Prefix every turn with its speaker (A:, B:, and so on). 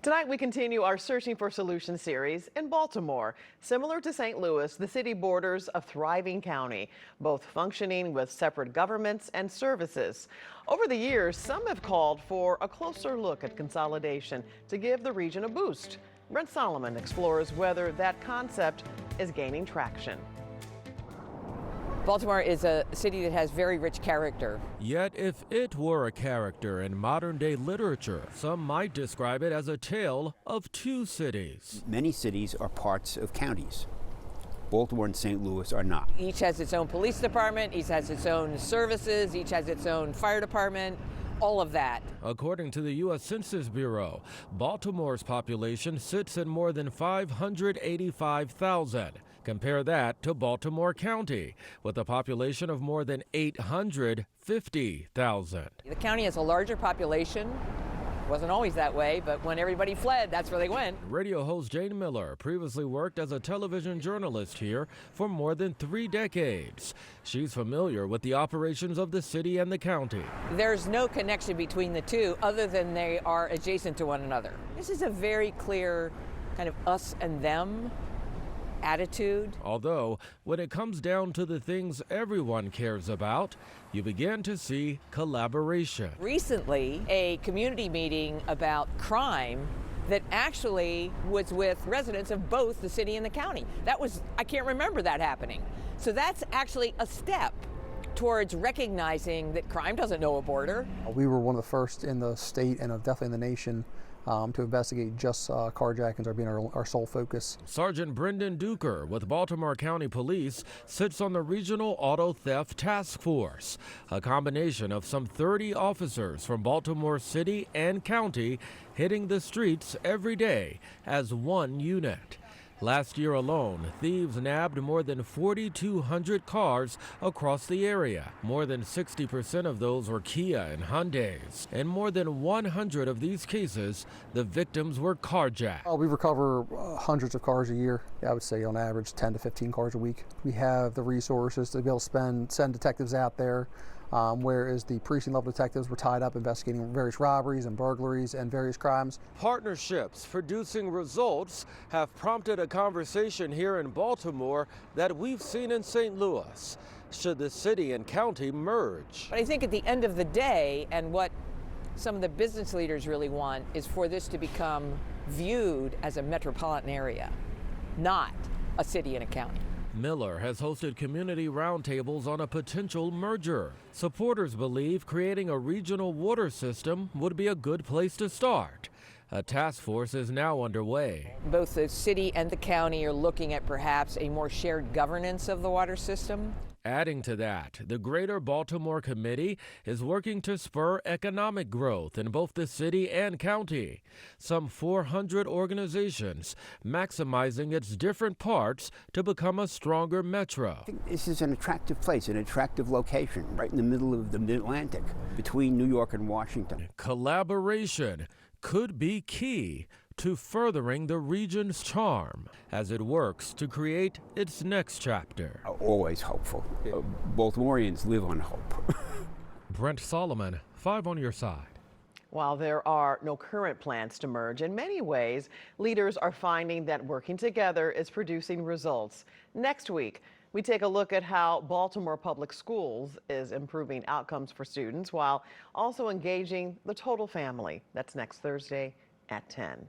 A: Tonight, we continue our Searching for Solutions series in Baltimore. Similar to St. Louis, the city borders a thriving county, both functioning with separate governments and services. Over the years, some have called for a closer look at consolidation to give the region a boost. Brent Solomon explores whether that concept is gaining traction.
B: Baltimore is a city that has very rich character.
C: Yet if it were a character in modern-day literature, some might describe it as a tale of two cities.
D: Many cities are parts of counties. Baltimore and St. Louis are not.
B: Each has its own police department, each has its own services, each has its own fire department, all of that.
C: According to the U.S. Census Bureau, Baltimore's population sits at more than 585,000. Compare that to Baltimore County, with a population of more than 850,000.
B: The county has a larger population. Wasn't always that way, but when everybody fled, that's where they went.
C: Radio host Jayne Miller previously worked as a television journalist here for more than 3 decades. She's familiar with the operations of the city and the county.
B: There's no connection between the two other than they are adjacent to one another. This is a very clear kind of us and them attitude.
C: Although, when it comes down to the things everyone cares about, you begin to see collaboration.
B: Recently, a community meeting about crime that actually was with residents of both the city and the county. I can't remember that happening. So that's actually a step towards recognizing that crime doesn't know a border.
E: We were one of the first in the state and definitely in the nation to investigate just carjackings are being our sole focus.
C: Sergeant Brendan Duker with Baltimore County Police sits on the Regional Auto Theft Task Force, a combination of some 30 officers from Baltimore City and County hitting the streets every day as one unit. Last year alone, thieves nabbed more than 4,200 cars across the area. More than 60% of those were Kia and Hyundais. In more than 100 of these cases, the victims were carjacked.
E: We recover hundreds of cars a year. I would say on average 10 to 15 cars a week. We have the resources to be able to send detectives out there, whereas the precinct level detectives were tied up investigating various robberies and burglaries and various crimes.
C: Partnerships producing results have prompted a conversation here in Baltimore that we've seen in St. Louis. Should the city and county merge?
B: But I think at the end of the day, and what some of the business leaders really want, is for this to become viewed as a metropolitan area, not a city and a county.
C: Miller has hosted community roundtables on a potential merger. Supporters believe creating a regional water system would be a good place to start. A task force is now underway.
B: Both the city and the county are looking at perhaps a more shared governance of the water system.
C: Adding to that, the Greater Baltimore Committee is working to spur economic growth in both the city and county. Some 400 organizations maximizing its different parts to become a stronger metro.
D: I think this is an attractive place, an attractive location, right in the middle of the Mid-Atlantic, between New York and Washington.
C: Collaboration could be key to furthering the region's charm as it works to create its next chapter.
D: Always hopeful. Baltimoreans live on hope.
C: Brent Solomon, 5 on your side.
A: While there are no current plans to merge, in many ways, leaders are finding that working together is producing results. Next week, we take a look at how Baltimore Public Schools is improving outcomes for students while also engaging the total family. That's next Thursday at 10.